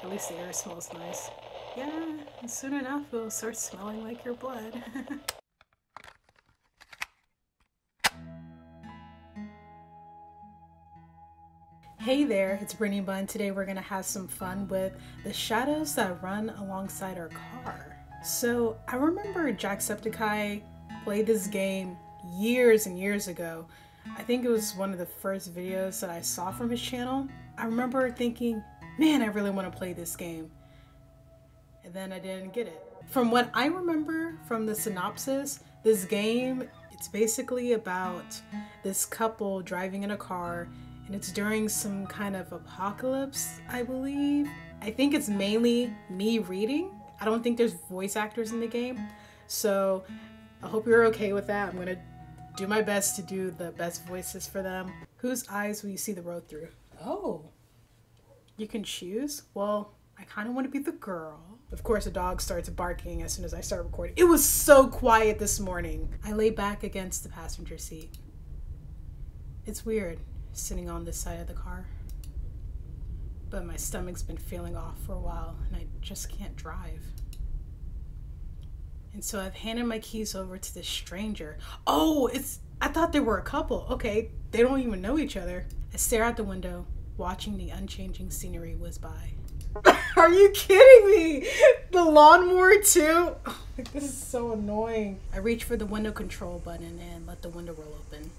At least the air smells nice. Yeah, and soon enough it'll start smelling like your blood. Hey there, it's Brittany Bun. Today we're gonna have some fun with the shadows that run alongside our car. So I remember Jacksepticeye played this game years and years ago. I think it was one of the first videos that I saw from his channel. I remember thinking, man, I really want to play this game. And then I didn't get it. From what I remember from the synopsis, this game, it's basically about this couple driving in a car, and it's during some kind of apocalypse, I believe. I think it's mainly me reading. I don't think there's voice actors in the game. So I hope you're okay with that. I'm gonna do my best to do the best voices for them. Whose eyes will you see the road through? Oh, you can choose? Well, I kind of want to be the girl. Of course, a dog starts barking as soon as I start recording. It was so quiet this morning. I lay back against the passenger seat. It's weird sitting on this side of the car, but my stomach's been feeling off for a while and I just can't drive. And so I've handed my keys over to this stranger. Oh, I thought they were a couple. Okay, they don't even know each other. I stare out the window, watching the unchanging scenery whiz by. Are you kidding me? The lawnmower too? Oh, this is so annoying. I reach for the window control button and let the window roll open.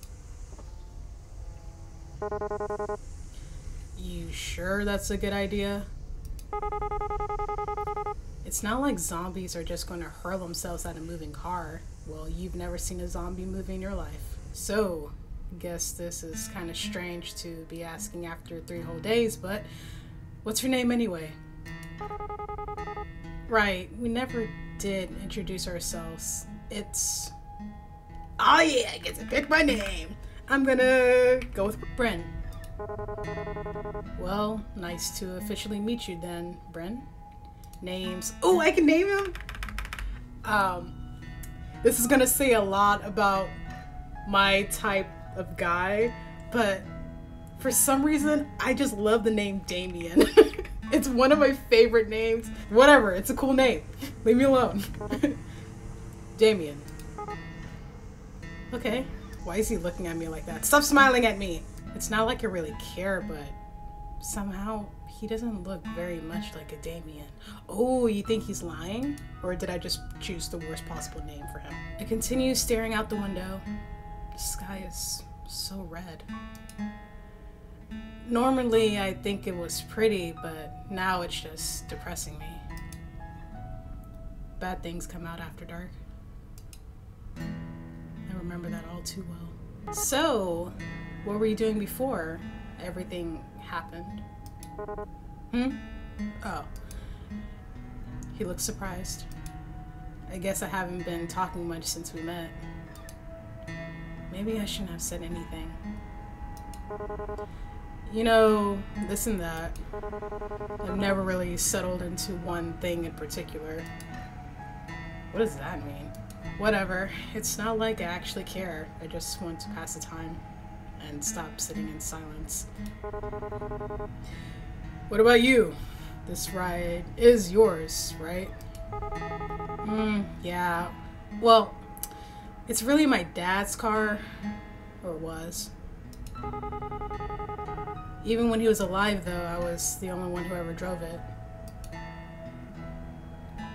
You sure that's a good idea? It's not like zombies are just going to hurl themselves at a moving car. Well, you've never seen a zombie movie in your life. So, I guess this is kind of strange to be asking after 3 whole days, but what's your name anyway? Right, we never did introduce ourselves. It's... Oh yeah, I get to pick my name. I'm gonna go with Bren. Well, nice to officially meet you then, Bren. Names. Oh, I can name him? This is gonna say a lot about my type of guy, but for some reason, I just love the name Damien. It's one of my favorite names. Whatever, it's a cool name. Leave me alone. Damien. Okay. Why is he looking at me like that? Stop smiling at me! It's not like I really care, but somehow he doesn't look very much like a Damien. Oh, you think he's lying? Or did I just choose the worst possible name for him? I continue staring out the window. The sky is so red. Normally I think it was pretty, but now it's just depressing me. Bad things come out after dark. I remember that all too well. So, what were you doing before everything happened? Oh. He looks surprised. I guess I haven't been talking much since we met. Maybe I shouldn't have said anything. You know, this and that. I've never really settled into one thing in particular. What does that mean? Whatever. It's not like I actually care. I just want to pass the time and stop sitting in silence. What about you? This ride is yours, right? Yeah. Well, it's really my dad's car, or was. Even when he was alive, though, I was the only one who ever drove it.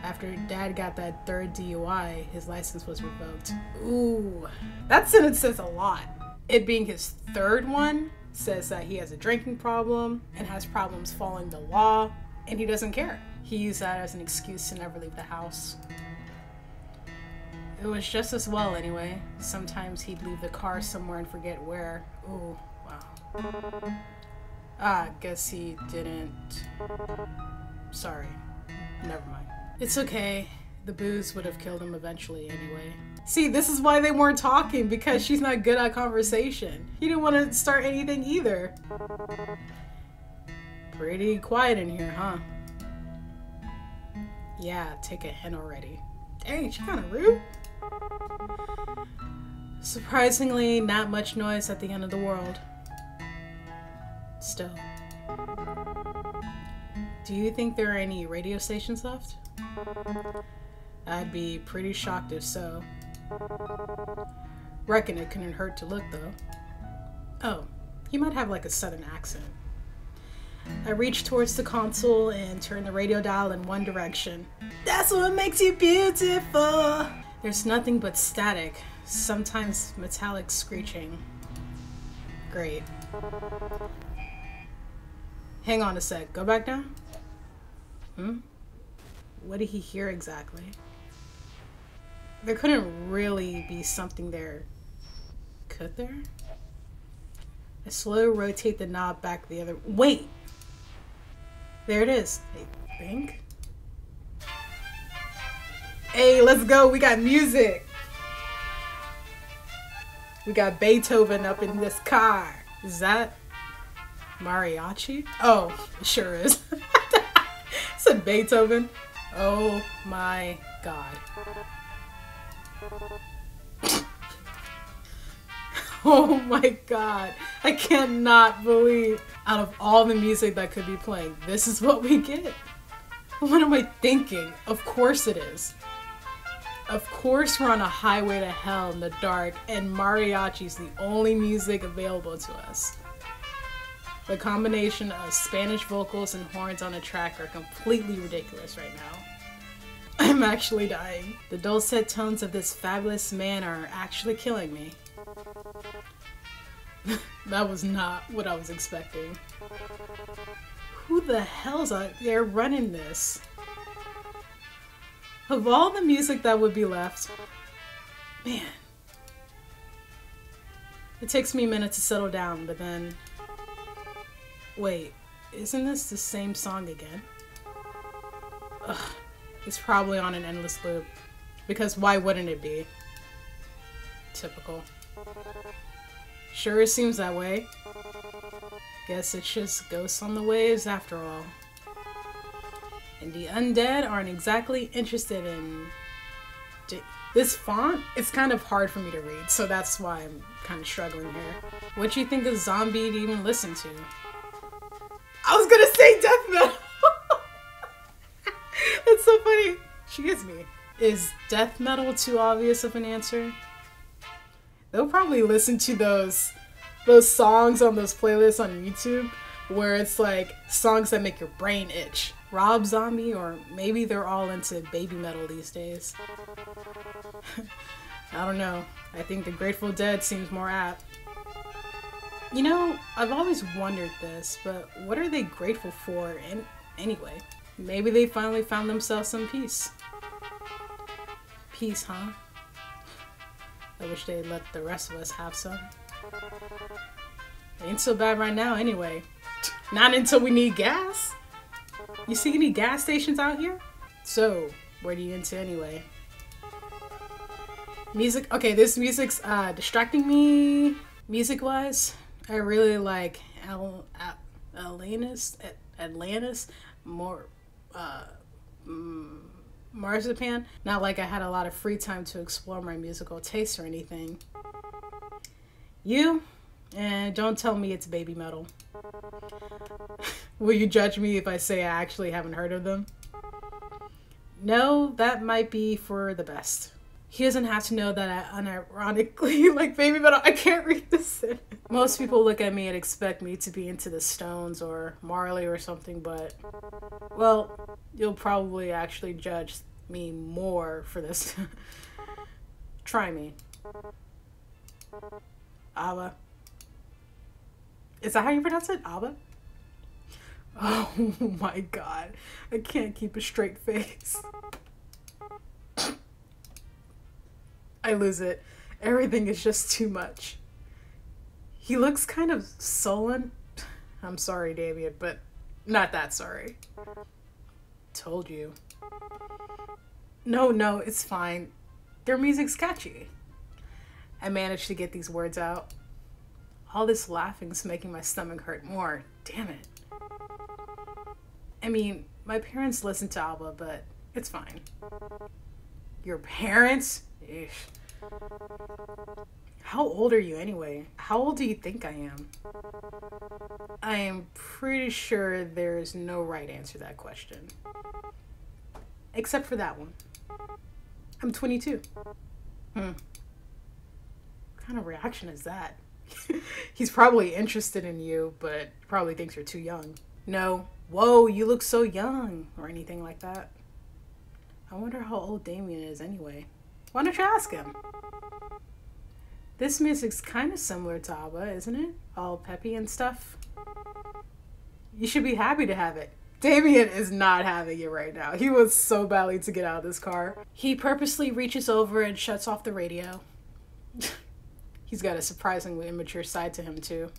After Dad got that 3rd DUI, his license was revoked. Ooh, that sentence says a lot. It being his 3rd one says that he has a drinking problem and has problems following the law, and he doesn't care. He used that as an excuse to never leave the house. It was just as well anyway. Sometimes he'd leave the car somewhere and forget where. Ooh, wow. Ah, guess he didn't. Sorry, never mind. It's okay. The booze would have killed him eventually anyway. See, this is why they weren't talking, because she's not good at conversation. He didn't want to start anything either. Pretty quiet in here, huh? Yeah, take a hint already. Dang, she kind of rude. Surprisingly, not much noise at the end of the world. Still. Do you think there are any radio stations left? I'd be pretty shocked if so. Reckon it couldn't hurt to look though. Oh, he might have like a southern accent. I reached towards the console and turned the radio dial in one direction. That's what makes you beautiful! There's nothing but static, sometimes metallic screeching. Great. Hang on a sec, go back down? What did he hear exactly? There couldn't really be something there, could there? I slowly rotate the knob back the other. Wait! There it is, I think. Hey, let's go, we got music! We got Beethoven up in this car. Is that mariachi? Oh, it sure is. It said Beethoven. Oh my god. Oh my god. I cannot believe out of all the music that could be playing, this is what we get. What am I thinking? Of course it is. Of course we're on a highway to hell in the dark and mariachi's the only music available to us. The combination of Spanish vocals and horns on a track are completely ridiculous right now. I'm actually dying. The dulcet tones of this fabulous man are actually killing me. That was not what I was expecting. Who the hell's out there running this? Of all the music that would be left, man. It takes me a minute to settle down, but then... Wait, isn't this the same song again? Ugh, it's probably on an endless loop. Because why wouldn't it be? Typical. Sure seems that way. Guess it's just ghosts on the waves after all. And the undead aren't exactly interested in... This font, it's kind of hard for me to read, so that's why I'm kind of struggling here. What do you think of Zombie to even listen to? I was gonna say death metal! That's so funny. She gets me. Is death metal too obvious of an answer? They'll probably listen to those songs on those playlists on YouTube where it's like songs that make your brain itch. Rob Zombie, or maybe they're all into baby metal these days. I don't know. I think the Grateful Dead seems more apt. You know, I've always wondered this, but what are they grateful for anyway? Maybe they finally found themselves some peace. Peace, huh? I wish they'd let the rest of us have some. It ain't so bad right now anyway. Not until we need gas. You see any gas stations out here? So, what are you into anyway? Music? Okay, this music's distracting me music-wise. I really like Atlantis, more Marzipan. Not like I had a lot of free time to explore my musical tastes or anything. You? And don't tell me it's baby metal. Will you judge me if I say I actually haven't heard of them? No, that might be for the best. He doesn't have to know that I unironically like baby metal. I can't read this. Most people look at me and expect me to be into the Stones or Marley or something, but, well, you'll probably actually judge me more for this. Try me. ABBA. Is that how you pronounce it? ABBA? Oh my god. I can't keep a straight face. I lose it. Everything is just too much. He looks kind of sullen. I'm sorry, Damien, but not that sorry. Told you. No, it's fine. Their music's catchy. I managed to get these words out. All this laughing's making my stomach hurt more. Damn it. I mean, my parents listen to ABBA, but it's fine. Your parents? Eesh. How old are you anyway? How old do you think I am? I am pretty sure there's no right answer to that question. Except for that one. I'm 22. What kind of reaction is that? He's probably interested in you, but probably thinks you're too young. No, whoa, you look so young, or anything like that. I wonder how old Damien is anyway. Why don't you ask him? This music's kind of similar to ABBA, isn't it? All peppy and stuff. You should be happy to have it. Damien is not having it right now. He wants so badly to get out of this car. He purposely reaches over and shuts off the radio. He's got a surprisingly immature side to him too.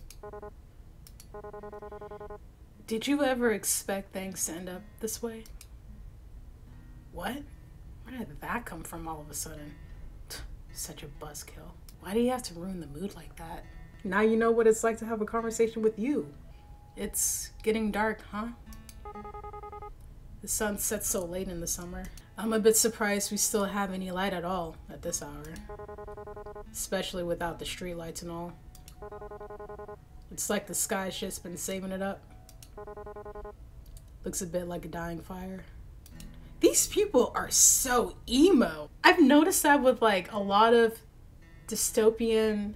Did you ever expect things to end up this way? What? Where did that come from all of a sudden? Such a buzzkill. Why do you have to ruin the mood like that? Now you know what it's like to have a conversation with you. It's getting dark, huh? The sun sets so late in the summer. I'm a bit surprised we still have any light at all at this hour. Especially without the street lights and all. It's like the sky's just been saving it up. Looks a bit like a dying fire. These people are so emo. I've noticed that with like a lot of dystopian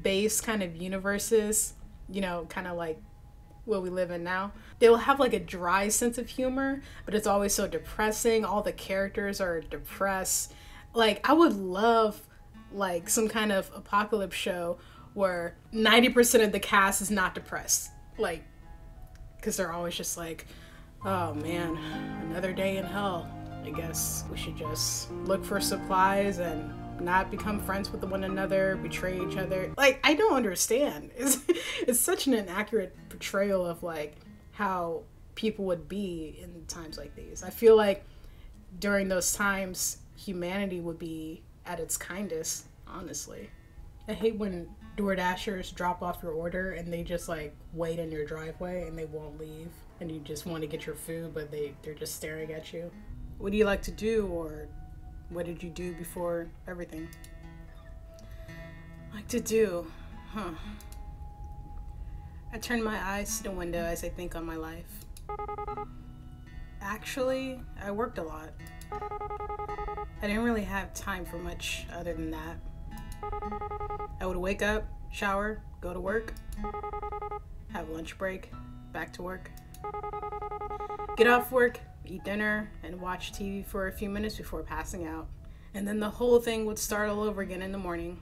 based kind of universes, you know, kind of like what we live in now. They will have like a dry sense of humor, but it's always so depressing. All the characters are depressed. Like I would love like some kind of apocalypse show where 90% of the cast is not depressed. Like, because they're always just like, oh man, another day in hell. I guess we should just look for supplies and not become friends with one another, betray each other. Like, I don't understand. It's such an inaccurate portrayal of like how people would be in times like these. I feel like during those times, humanity would be at its kindest, honestly. I hate when DoorDashers drop off your order and they just like wait in your driveway and they won't leave. And you just want to get your food, but they're just staring at you. What do you like to do, or what did you do before everything? Like to do, huh? I turn my eyes to the window as I think on my life. Actually, I worked a lot. I didn't really have time for much other than that. I would wake up, shower, go to work, have lunch break, back to work, get off work, eat dinner, and watch TV for a few minutes before passing out. And then the whole thing would start all over again in the morning.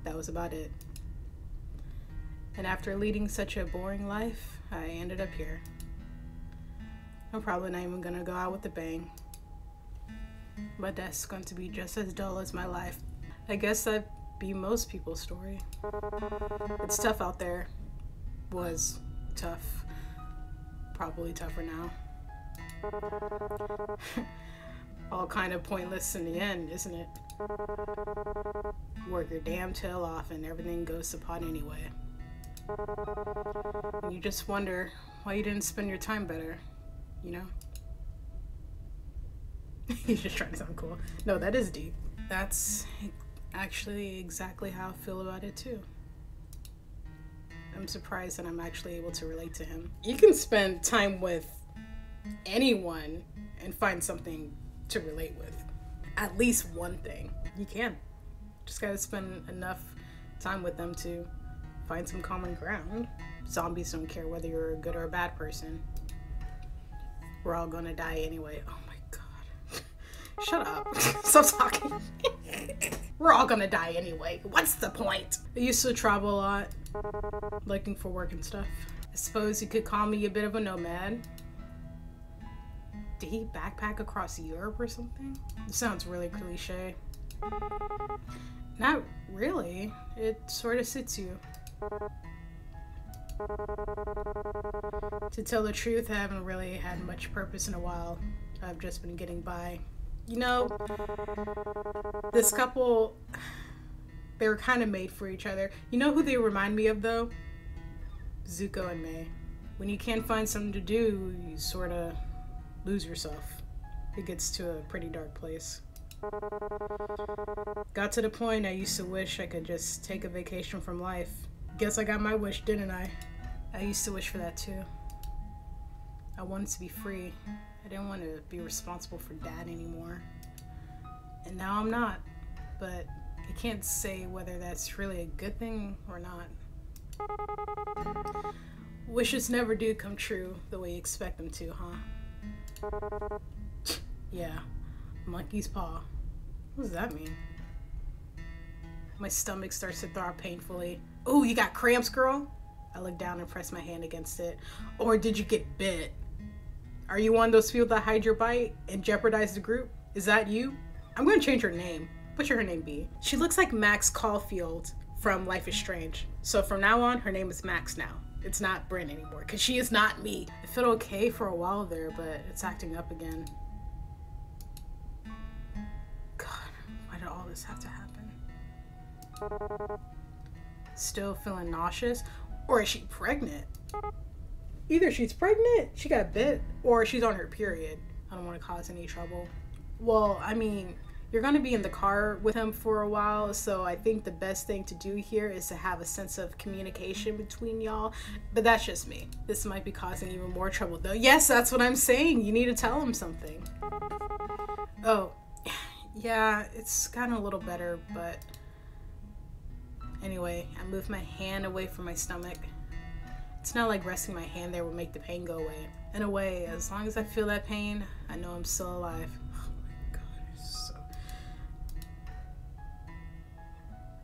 That was about it. And after leading such a boring life, I ended up here. I'm probably not even gonna go out with a bang. But that's going to be just as dull as my life. I guess that'd be most people's story. It's tough out there. Was tough. Probably tougher now. All kind of pointless in the end, isn't it? Work your damn tail off and everything goes to pot anyway. And you just wonder why you didn't spend your time better, you know? He's just trying to sound cool. No, that is deep. That's actually exactly how I feel about it too. I'm surprised that I'm actually able to relate to him. You can spend time with anyone and find something to relate with. At least one thing. You can. Just gotta spend enough time with them to find some common ground. Zombies don't care whether you're a good or a bad person. We're all gonna die anyway. Oh my god. Shut up. Stop talking. We're all gonna die anyway. What's the point? I used to travel a lot, looking for work and stuff. I suppose you could call me a bit of a nomad. Did he backpack across Europe or something? It sounds really cliche. Not really. It sort of suits you. To tell the truth, I haven't really had much purpose in a while. I've just been getting by. You know, this couple, they were kind of made for each other. You know who they remind me of though? Zuko and May. When you can't find something to do, you sort of lose yourself. It gets to a pretty dark place. Got to the point I used to wish I could just take a vacation from life. Guess I got my wish, didn't I? I used to wish for that too. I wanted to be free. I didn't want to be responsible for dad anymore. And now I'm not. But I can't say whether that's really a good thing or not. Wishes never do come true the way you expect them to, huh? Yeah, monkey's paw. What does that mean? My stomach starts to throb painfully. Oh, you got cramps, girl? I look down and press my hand against it. Or did you get bit? Are you one of those people that hide your bite and jeopardize the group? Is that you? I'm gonna change her name. What should her name be? She looks like Max Caulfield from Life is Strange. So from now on, her name is Max now. It's not Bryn anymore, because she is not me. I felt okay for a while there, but it's acting up again. God, why did all this have to happen? Still feeling nauseous? Or is she pregnant? Either she's pregnant, she got bit, or she's on her period. I don't want to cause any trouble. Well, I mean, you're going to be in the car with him for a while, so I think the best thing to do here is to have a sense of communication between y'all. But that's just me. This might be causing even more trouble, though. Yes, that's what I'm saying. You need to tell him something. Oh, yeah, it's gotten a little better, but anyway, I moved my hand away from my stomach. It's not like resting my hand there will make the pain go away. In a way, as long as I feel that pain, I know I'm still alive.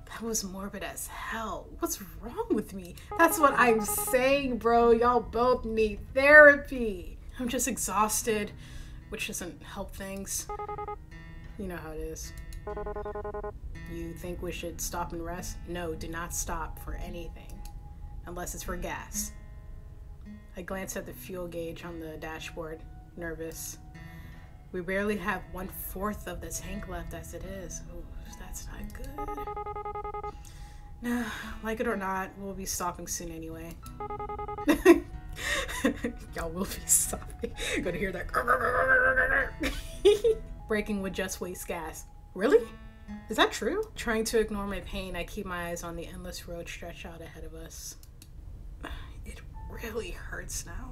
That was morbid as hell. What's wrong with me? That's what I'm saying, bro. Y'all both need therapy. I'm just exhausted, which doesn't help things. You know how it is. You think we should stop and rest? No, do not stop for anything. Unless it's for gas. I glance at the fuel gauge on the dashboard, nervous. We barely have 1/4 of the tank left as it is. Ooh, that's not good. Nah, like it or not, we'll be stopping soon anyway. Y'all will be stopping. Gonna hear that. Braking would just waste gas. Really? Is that true? Trying to ignore my pain, I keep my eyes on the endless road stretched out ahead of us. It really hurts now.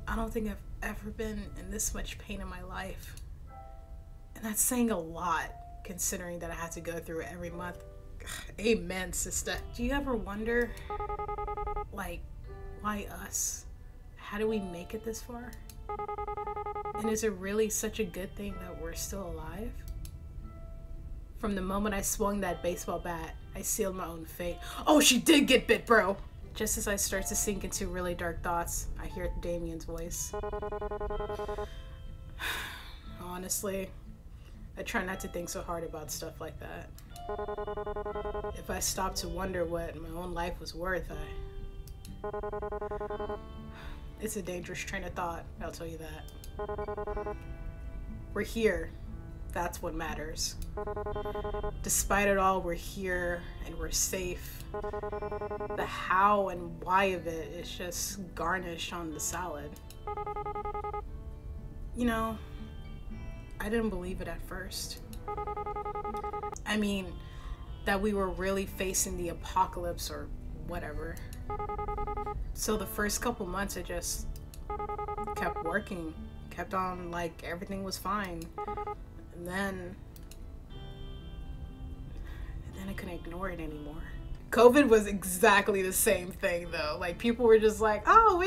I don't think I've ever been in this much pain in my life. And that's saying a lot, considering that I had to go through it every month. Amen, sister. Do you ever wonder, like, why us? How do we make it this far? And is it really such a good thing that we're still alive? From the moment I swung that baseball bat, I sealed my own fate. Oh, she did get bit, bro! Just as I start to sink into really dark thoughts, I hear Damien's voice. Honestly, I try not to think so hard about stuff like that. If I stopped to wonder what my own life was worth, it's a dangerous train of thought, I'll tell you that. We're here. That's what matters. Despite it all, we're here and we're safe. The how and why of it is just garnish on the salad. You know, I didn't believe it at first. I mean, that we were really facing the apocalypse or whatever. So the first couple months I just kept working, kept on like everything was fine. And then I couldn't ignore it anymore. COVID was exactly the same thing though. Like people were just like, oh,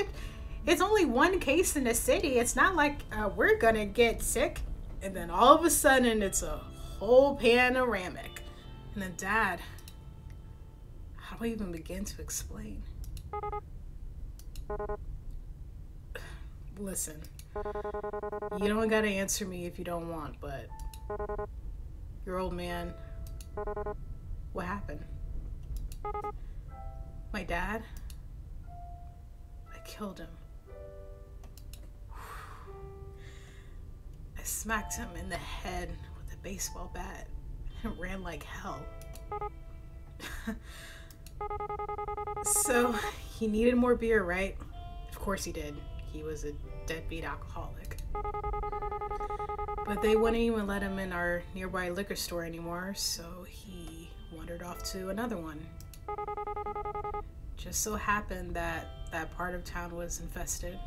it's only one case in the city. It's not like we're gonna get sick. And then all of a sudden it's a whole panoramic. And then Dad, how do I even begin to explain? Listen, you don't gotta answer me if you don't want, but your old man, what happened? My dad? I killed him. I smacked him in the head with a baseball bat and ran like hell. So, he needed more beer, right? Of course he did. He was a deadbeat alcoholic. But they wouldn't even let him in our nearby liquor store anymore, so he wandered off to another one. Just so happened that that part of town was infested.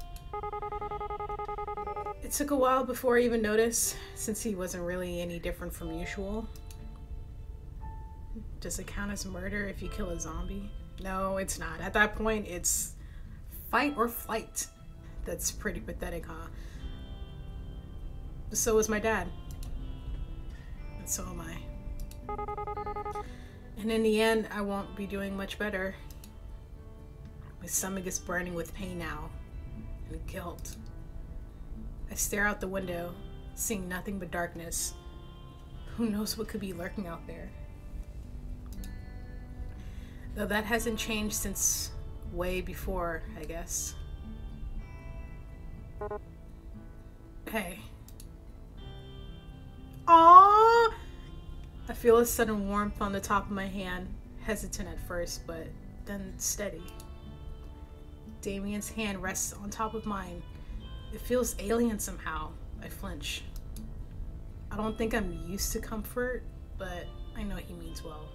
It took a while before I even noticed, since he wasn't really any different from usual. Does it count as murder if you kill a zombie? No, it's not. At that point, it's fight or flight. That's pretty pathetic, huh? So is my dad. And so am I. And in the end, I won't be doing much better. My stomach is burning with pain now and guilt. I stare out the window, seeing nothing but darkness. Who knows what could be lurking out there? Though that hasn't changed since way before, I guess. Hey. Aww! I feel a sudden warmth on the top of my hand, hesitant at first, but then steady. Damien's hand rests on top of mine. It feels alien somehow. I flinch. I don't think I'm used to comfort, but I know he means well.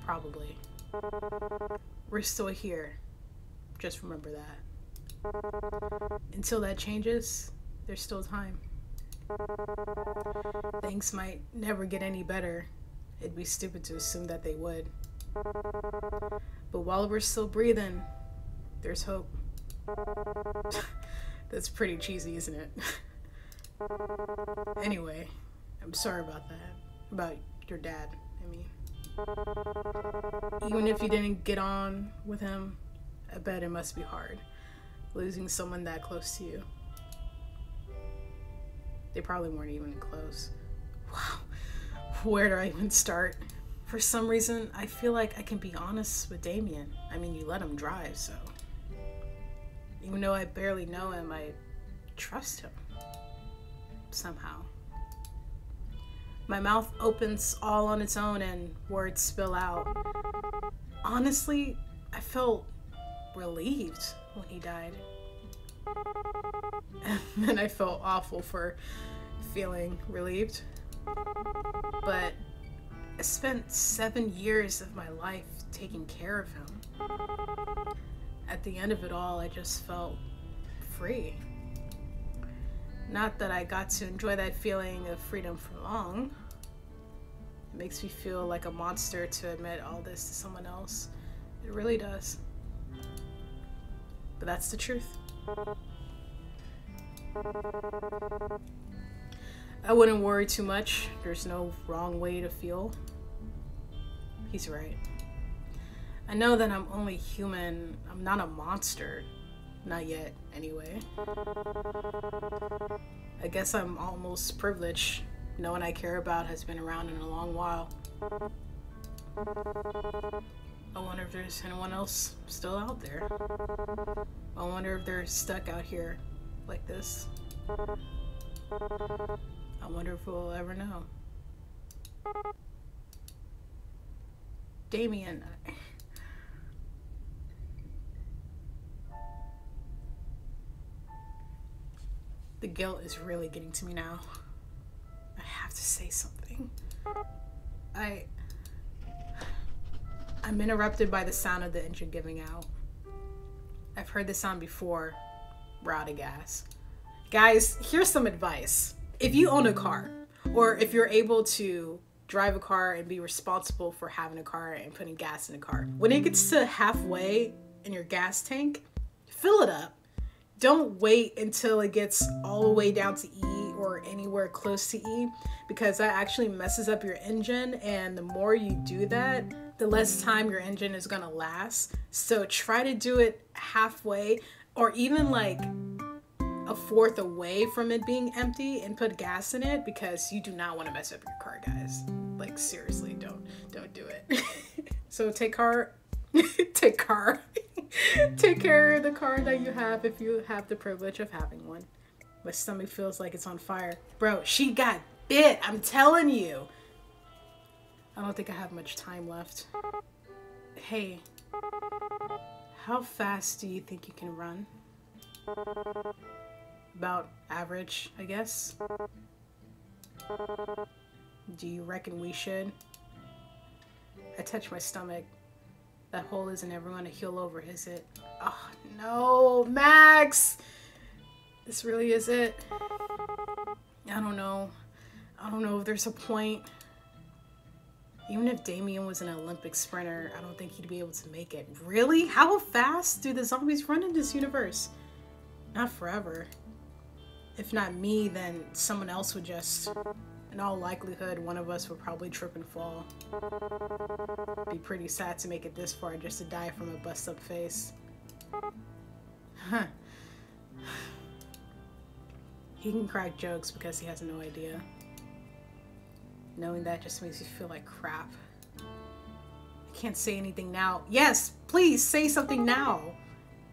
Probably. We're still here. Just remember that. Until that changes, there's still time. Things might never get any better. It'd be stupid to assume that they would. But while we're still breathing, there's hope. That's pretty cheesy, isn't it? Anyway, I'm sorry about that. About your dad, I mean. Even if you didn't get on with him, I bet it must be hard, losing someone that close to you. They probably weren't even close. Wow, where do I even start? For some reason, I feel like I can be honest with Damien. I mean, you let him drive, so. Even though I barely know him, I trust him. Somehow. My mouth opens all on its own and words spill out. Honestly, I felt relieved when he died. And then I felt awful for feeling relieved. But I spent 7 years of my life taking care of him. At the end of it all, I just felt free. Not that I got to enjoy that feeling of freedom for long. It makes me feel like a monster to admit all this to someone else. It really does. But that's the truth. I wouldn't worry too much. There's no wrong way to feel. He's right. I know that I'm only human. I'm not a monster. Not yet, anyway. I guess I'm almost privileged. No one I care about has been around in a long while. I wonder if there's anyone else still out there. I wonder if they're stuck out here like this. I wonder if we'll ever know. Damien, the guilt is really getting to me now. I have to say something. I'm interrupted by the sound of the engine giving out. I've heard this sound before. We're out of gas. Guys, here's some advice. If you own a car, or if you're able to drive a car and be responsible for having a car and putting gas in a car, when it gets to halfway in your gas tank, fill it up. Don't wait until it gets all the way down to E or anywhere close to E, because that actually messes up your engine, and the more you do that, the less time your engine is gonna last. So try to do it halfway, or even like a fourth away from it being empty, and put gas in it, because you do not want to mess up your car, guys. Like, seriously, don't do it. So take care of the car that you have, if you have the privilege of having one. My stomach feels like it's on fire. Bro, she got bit, I'm telling you. I don't think I have much time left. Hey, how fast do you think you can run? About average, I guess. Do you reckon we should? I touch my stomach. That hole isn't ever going to heal over, is it? Oh, no, Max! This really is it? I don't know. I don't know if there's a point. Even if Damien was an Olympic sprinter, I don't think he'd be able to make it. Really? How fast do the zombies run in this universe? Not forever. If not me, then someone else would just... In all likelihood, one of us would probably trip and fall. Be pretty sad to make it this far just to die from a bust up face. Huh. He can crack jokes because he has no idea. Knowing that just makes you feel like crap. I can't say anything now. Yes, please say something now.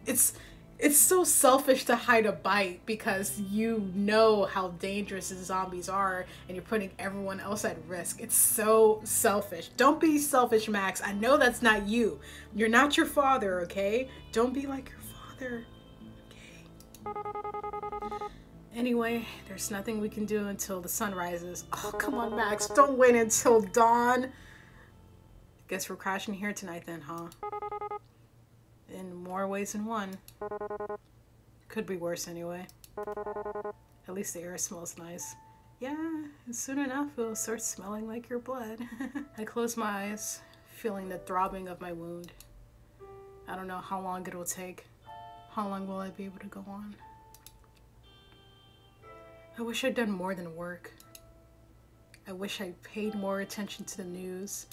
It's so selfish to hide a bite because you know how dangerous the zombies are and you're putting everyone else at risk. It's so selfish. Don't be selfish, Max. I know that's not you. You're not your father, okay? Don't be like your father, okay? Anyway, there's nothing we can do until the sun rises. Oh, come on, Max. Don't wait until dawn. Guess we're crashing here tonight then, huh? In more ways than one. Could be worse anyway. At least the air smells nice. Yeah, and soon enough it'll start smelling like your blood. I close my eyes, feeling the throbbing of my wound. I don't know how long it'll take. How long will I be able to go on? I wish I'd done more than work. I wish I paid more attention to the news.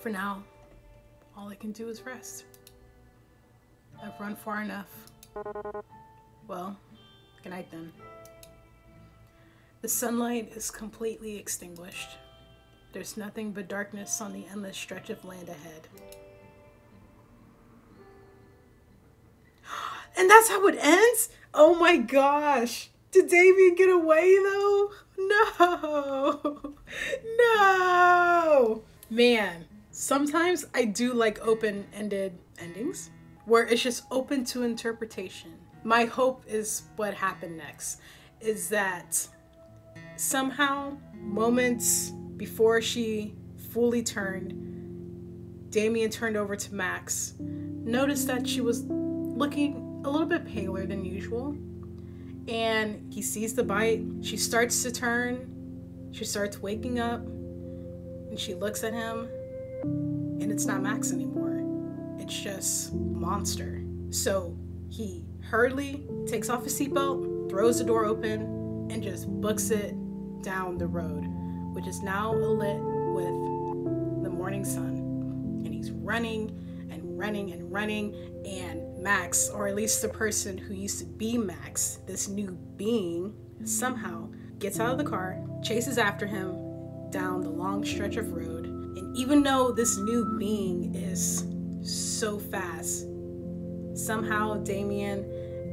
For now, all I can do is rest. I've run far enough. Well, good night then. The sunlight is completely extinguished. There's nothing but darkness on the endless stretch of land ahead. And that's how it ends? Oh my gosh. Did Damien get away though? No. No. Man. Sometimes I do like open-ended endings where it's just open to interpretation. My hope is what happened next is that somehow moments before she fully turned, Damien turned over to Max, noticed that she was looking a little bit paler than usual, and he sees the bite. She starts to turn, she starts waking up, and she looks at him. And it's not Max anymore. It's just monster. So he hurriedly takes off his seatbelt, throws the door open, and just books it down the road, which is now lit with the morning sun. And he's running and running and running, and Max, or at least the person who used to be Max, this new being, somehow gets out of the car, chases after him down the long stretch of road. And even though this new being is so fast, somehow Damien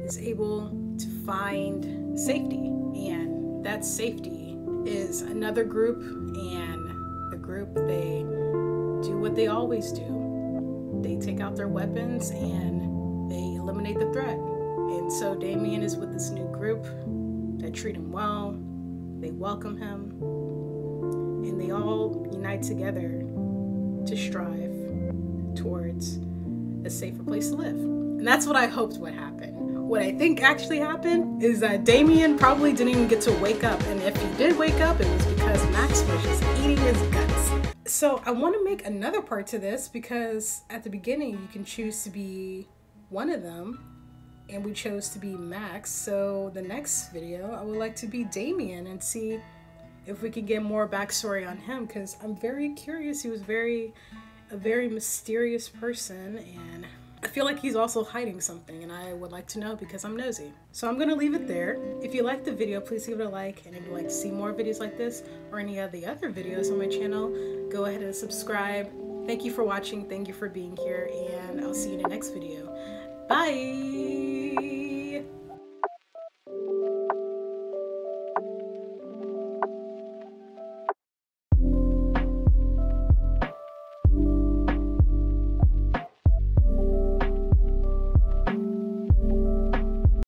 is able to find safety. And that safety is another group, and the group, they do what they always do. They take out their weapons and they eliminate the threat. And so Damien is with this new group that treat him well, they welcome him, and they all unite together to strive towards a safer place to live. And that's what I hoped would happen. What I think actually happened is that Damien probably didn't even get to wake up, and if he did wake up, it was because Max was just eating his guts. So I want to make another part to this because at the beginning you can choose to be one of them, and we chose to be Max. So the next video I would like to be Damien and see if we could get more backstory on him, because I'm very curious. He was a very mysterious person, and I feel like he's also hiding something, and I would like to know because I'm nosy. So I'm gonna leave it there. If you liked the video, please give it a like, and if you'd like to see more videos like this or any of the other videos on my channel, go ahead and subscribe. Thank you for watching, thank you for being here, and I'll see you in the next video. Bye!